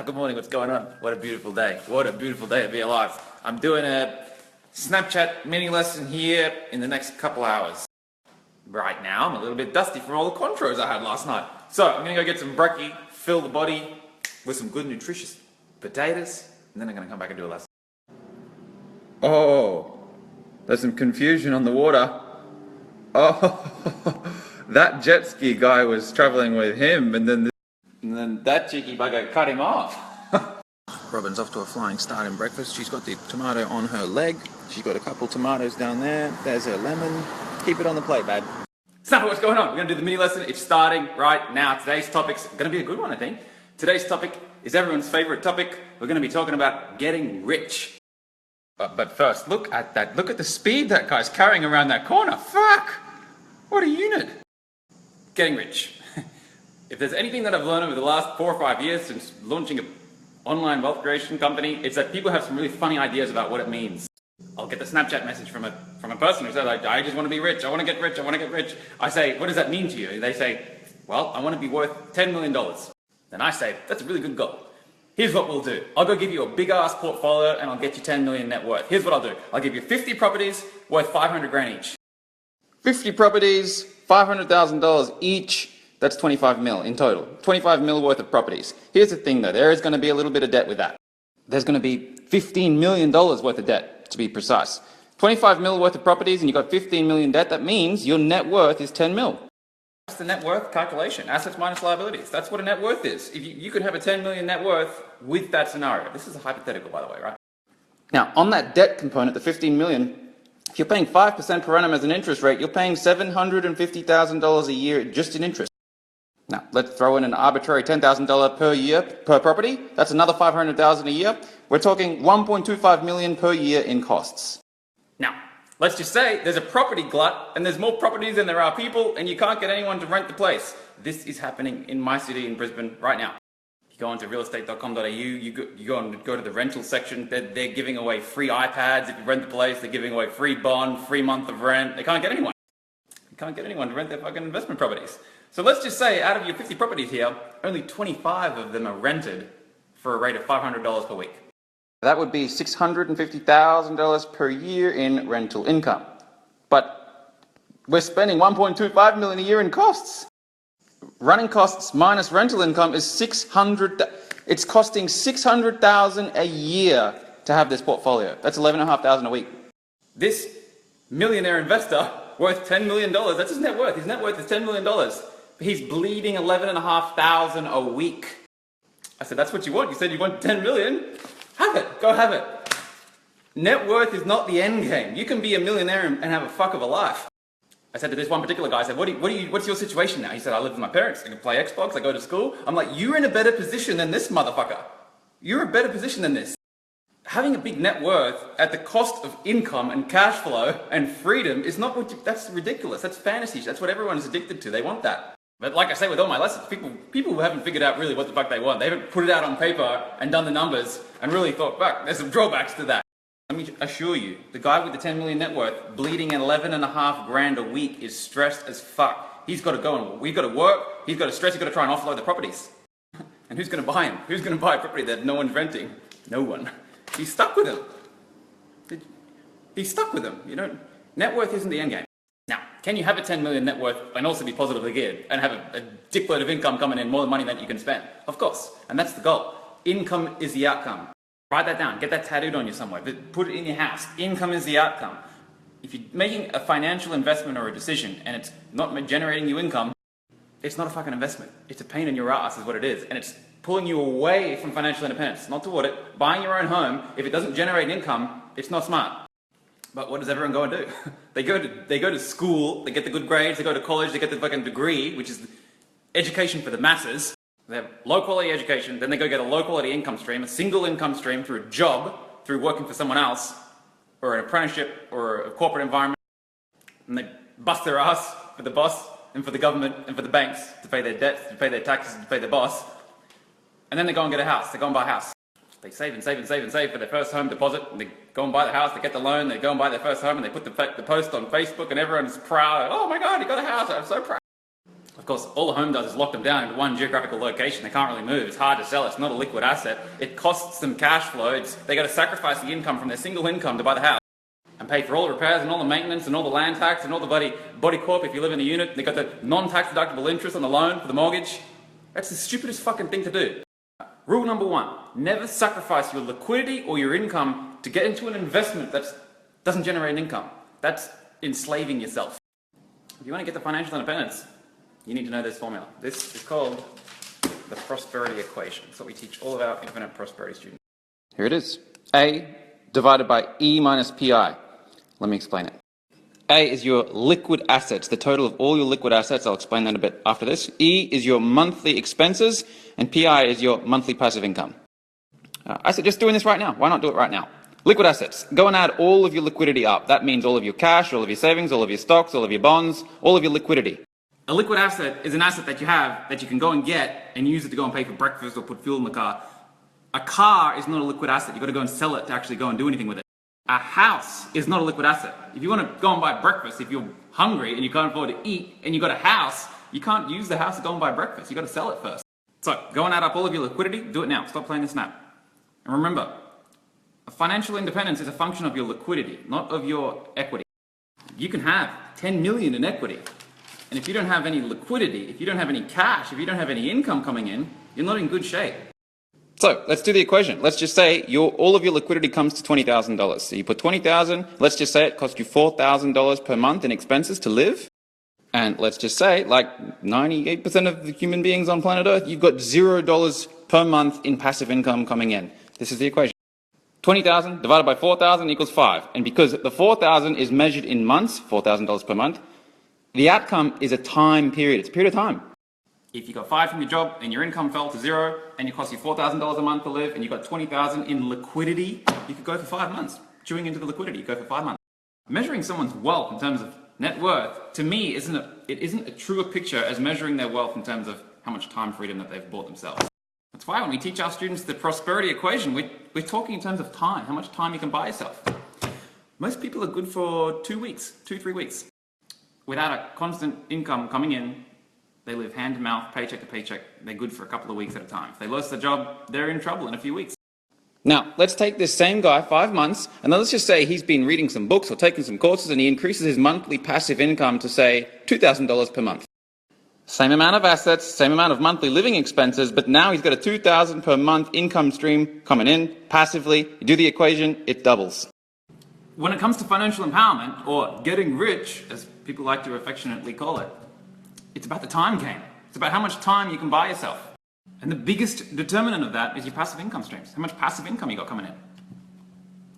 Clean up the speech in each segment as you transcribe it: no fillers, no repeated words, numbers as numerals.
Africa, good morning, what's going on? What a beautiful day. What a beautiful day to be alive. I'm doing a Snapchat mini lesson here in the next couple hours. Right now, I'm a little bit dusty from all the contras I had last night. So, I'm gonna go get some brekkie, fill the body with some good nutritious potatoes, and then I'm gonna come back and do a lesson. Oh, there's some confusion on the water. Oh, that jet ski guy was traveling with him, and then that cheeky bugger cut him off. Robin's off to a flying start in breakfast. She's got the tomato on her leg. She's got a couple tomatoes down there. There's her lemon. Keep it on the plate, babe. Snapper, what's going on? We're going to do the mini lesson. It's starting right now. Today's topic's going to be a good one, I think. Today's topic is everyone's favorite topic. We're going to be talking about getting rich. But first, look at that. Look at the speed that guy's carrying around that corner. Fuck! What a unit. Getting rich. If there's anything that I've learned over the last 4 or 5 years since launching an online wealth creation company, it's that people have some really funny ideas about what it means. I'll get the Snapchat message from a person who says, I just want to be rich, I want to get rich, I want to get rich. I say, what does that mean to you? They say, well, I want to be worth $10 million. Then I say, that's a really good goal. Here's what we'll do. I'll go give you a big ass portfolio and I'll get you 10 million net worth. Here's what I'll do. I'll give you 50 properties worth 500 grand each. 50 properties, $500,000 each. That's 25 mil in total. 25 mil worth of properties. Here's the thing though, there is going to be a little bit of debt with that. There's going to be $15 million worth of debt, to be precise. 25 mil worth of properties and you've got 15 million debt, that means your net worth is 10 mil. That's the net worth calculation, assets minus liabilities. That's what a net worth is. If you could have a 10 million net worth with that scenario. This is a hypothetical, by the way, right? Now, on that debt component, the 15 million, if you're paying 5% per annum as an interest rate, you're paying $750,000 a year just in interest. Now, let's throw in an arbitrary $10,000 per year per property. That's another $500,000 a year. We're talking $1.25 million per year in costs. Now, let's just say there's a property glut and there's more properties than there are people and you can't get anyone to rent the place. This is happening in my city in Brisbane right now. You go onto realestate.com.au, you go to the rental section, they're giving away free iPads if you rent the place, they're giving away free bond, free month of rent. They can't get anyone. You can't get anyone to rent their fucking investment properties. So let's just say out of your 50 properties here, only 25 of them are rented for a rate of $500 per week. That would be $650,000 per year in rental income. But we're spending $1.25 million a year in costs. Running costs minus rental income is it's costing $600,000 a year to have this portfolio. That's $11,500 a week. This millionaire investor worth $10 million, that's his net worth. His net worth is $10 million. He's bleeding $11,500 a week. I said, that's what you want? You said you want 10 million? Have it. Go have it. Net worth is not the end game. You can be a millionaire and have a fuck of a life. I said to this one particular guy, I said, what's your situation now? He said, I live with my parents. I can play Xbox. I go to school. I'm like, you're in a better position than this motherfucker. You're in a better position than this. Having a big net worth at the cost of income and cash flow and freedom is not that's ridiculous. That's fantasy. That's what everyone is addicted to. They want that. But like I say with all my lessons, people who haven't figured out really what the fuck they want, they haven't put it out on paper and done the numbers and really thought, fuck, there's some drawbacks to that. Let me assure you, the guy with the 10 million net worth, bleeding 11.5 grand a week is stressed as fuck. He's got to go and we've got to work, he's got to stress, he's got to try and offload the properties. And who's going to buy him? Who's going to buy a property that no one's renting? No one. He's stuck with him. He's stuck with him. You know, net worth isn't the end game. Now, can you have a 10 million net worth and also be positively geared and have a dickload of income coming in, more money than you can spend? Of course. And that's the goal. Income is the outcome. Write that down. Get that tattooed on you somewhere. Put it in your house. Income is the outcome. If you're making a financial investment or a decision and it's not generating you income, it's not a fucking investment. It's a pain in your ass is what it is. And it's pulling you away from financial independence, not toward it. Buying your own home, if it doesn't generate income, it's not smart. But what does everyone go and do? They go to school, they get the good grades, they go to college, they get the fucking degree, which is education for the masses. They have low quality education, then they go get a low quality income stream, a single income stream through a job, through working for someone else, or an apprenticeship, or a corporate environment, and they bust their ass for the boss, and for the government, and for the banks, to pay their debts, to pay their taxes, to pay their boss. And then they go and get a house, they go and buy a house. They save and save and save and save for their first home deposit, and they go and buy the house, they get the loan, they go and buy their first home, and they put the post on Facebook, and everyone is proud. Oh my God, he got a house, I'm so proud. Of course, all the home does is lock them down into one geographical location. They can't really move. It's hard to sell. It's not a liquid asset. It costs them cash flow. They got to sacrifice the income from their single income to buy the house and pay for all the repairs and all the maintenance and all the land tax and all the body corp if you live in a unit. They got the non-tax deductible interest on the loan for the mortgage. That's the stupidest fucking thing to do. Rule number 1, never sacrifice your liquidity or your income to get into an investment that doesn't generate an income. That's enslaving yourself. If you want to get to financial independence, you need to know this formula. This is called the prosperity equation. It's what we teach all of our infinite prosperity students. Here it is. A divided by E minus PI. Let me explain it. A is your liquid assets, the total of all your liquid assets. I'll explain that a bit after this. E is your monthly expenses, and PI is your monthly passive income. I suggest doing this right now. Why not do it right now? Liquid assets. Go and add all of your liquidity up. That means all of your cash, all of your savings, all of your stocks, all of your bonds, all of your liquidity. A liquid asset is an asset that you have that you can go and get and use it to go and pay for breakfast or put fuel in the car. A car is not a liquid asset. You've got to go and sell it to actually go and do anything with it. A house is not a liquid asset. If you want to go and buy breakfast, if you're hungry and you can't afford to eat and you've got a house, you can't use the house to go and buy breakfast. You've got to sell it first. So go and add up all of your liquidity. Do it now. Stop playing the snap. And remember, financial independence is a function of your liquidity, not of your equity. You can have 10 million in equity. And if you don't have any liquidity, if you don't have any cash, if you don't have any income coming in, you're not in good shape. So let's do the equation. Let's just say all of your liquidity comes to $20,000. So you put $20,000. Let's just say it costs you $4,000 per month in expenses to live. And let's just say, like 98% of the human beings on planet Earth, you've got $0 per month in passive income coming in. This is the equation. 20,000 divided by 4,000 equals 5. And because the 4,000 is measured in months, $4,000 per month, the outcome is a time period. It's a period of time. If you got fired from your job and your income fell to 0 and it cost you $4,000 a month to live and you got 20,000 in liquidity, you could go for 5 months. Chewing into the liquidity, you go for 5 months. Measuring someone's wealth in terms of net worth, to me, isn't a truer picture as measuring their wealth in terms of how much time freedom that they've bought themselves. That's why when we teach our students the prosperity equation, we're talking in terms of time, how much time you can buy yourself. Most people are good for 2 weeks, 2-3 weeks. Without a constant income coming in, they live hand to mouth, paycheck to paycheck. They're good for a couple of weeks at a time. If they lose their job, they're in trouble in a few weeks. Now, let's take this same guy, 5 months, and let's just say he's been reading some books or taking some courses and he increases his monthly passive income to, say, $2,000 per month. Same amount of assets, same amount of monthly living expenses, but now he's got a $2,000 per month income stream coming in passively. You do the equation, it doubles. When it comes to financial empowerment, or getting rich, as people like to affectionately call it, it's about the time game. It's about how much time you can buy yourself. And the biggest determinant of that is your passive income streams. How much passive income you got coming in.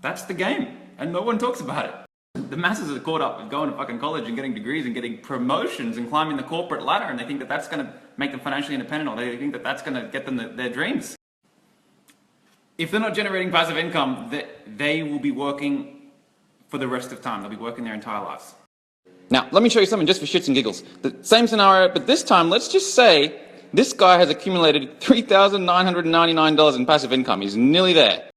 That's the game, and no one talks about it. The masses are caught up with going to fucking college and getting degrees and getting promotions and climbing the corporate ladder, and they think that that's going to make them financially independent, or they think that that's going to get them their dreams. If they're not generating passive income, they will be working for the rest of time. They'll be working their entire lives. Now, let me show you something just for shits and giggles. The same scenario, but this time, let's just say this guy has accumulated $3,999 in passive income. He's nearly there.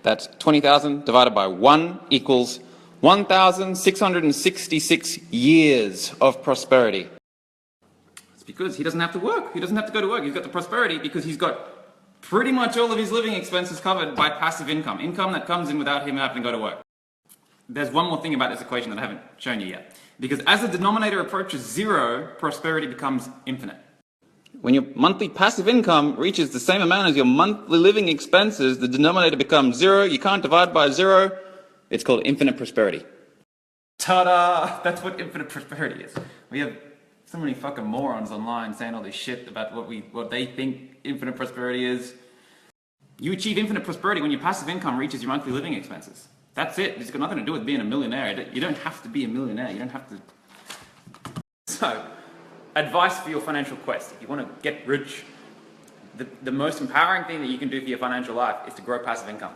That's 20,000 divided by 1 equals 1,666 years of prosperity. It's because he doesn't have to work. He doesn't have to go to work. He's got the prosperity because he's got pretty much all of his living expenses covered by passive income. Income that comes in without him having to go to work. There's one more thing about this equation that I haven't shown you yet. Because as the denominator approaches 0, prosperity becomes infinite. When your monthly passive income reaches the same amount as your monthly living expenses, the denominator becomes 0. You can't divide by 0. It's called infinite prosperity. Ta-da! That's what infinite prosperity is. We have so many fucking morons online saying all this shit about what they think infinite prosperity is. You achieve infinite prosperity when your passive income reaches your monthly living expenses. That's it. It's got nothing to do with being a millionaire. You don't have to be a millionaire. You don't have to. So, advice for your financial quest. If you want to get rich, the most empowering thing that you can do for your financial life is to grow passive income.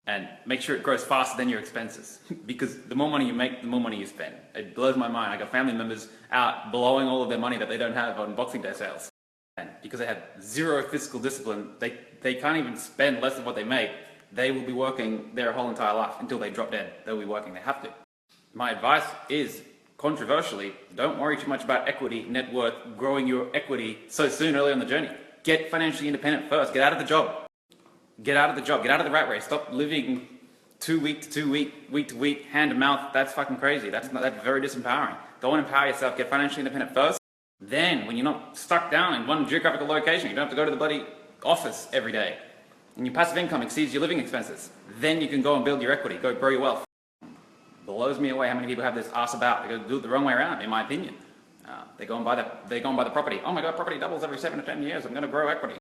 And make sure it grows faster than your expenses. Because the more money you make, the more money you spend. It blows my mind. I got family members out blowing all of their money that they don't have on Boxing Day sales. And because they have 0 fiscal discipline, they can't even spend less than what they make. They will be working their whole entire life until they drop dead. They'll be working. They have to. My advice is controversially, don't worry too much about equity, net worth, growing your equity so soon early on the journey. Get financially independent first. Get out of the job. Get out of the job. Get out of the rat race. Stop living 2 week to 2 week, week to week, hand to mouth. That's fucking crazy. That's very disempowering. Go and empower yourself. Get financially independent first. Then, when you're not stuck down in one geographical location, you don't have to go to the bloody office every day, and your passive income exceeds your living expenses, then you can go and build your equity, go grow your wealth. Blows me away how many people have this ass about. They go do it the wrong way around, in my opinion. They go and buy the property. Oh my god, property doubles every 7 to 10 years. I'm going to grow equity.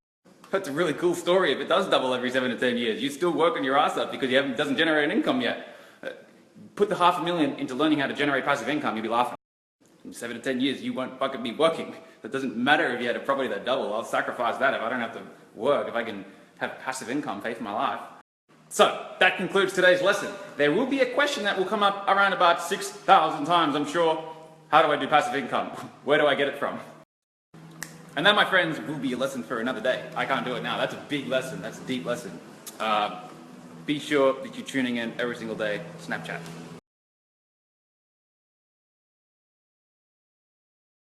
That's a really cool story if it does double every 7 to 10 years. You still working your ass up because it doesn't generate an income yet. Put the $500,000 into learning how to generate passive income, you'll be laughing. In 7 to 10 years, you won't fucking be working. That doesn't matter if you had a property that double. I'll sacrifice that if I don't have to work, if I can have passive income pay for my life. So, that concludes today's lesson. There will be a question that will come up around about 6,000 times, I'm sure. How do I do passive income? Where do I get it from? And that, my friends, will be a lesson for another day. I can't do it now. That's a big lesson. That's a deep lesson. Be sure that you're tuning in every single day. Snapchat.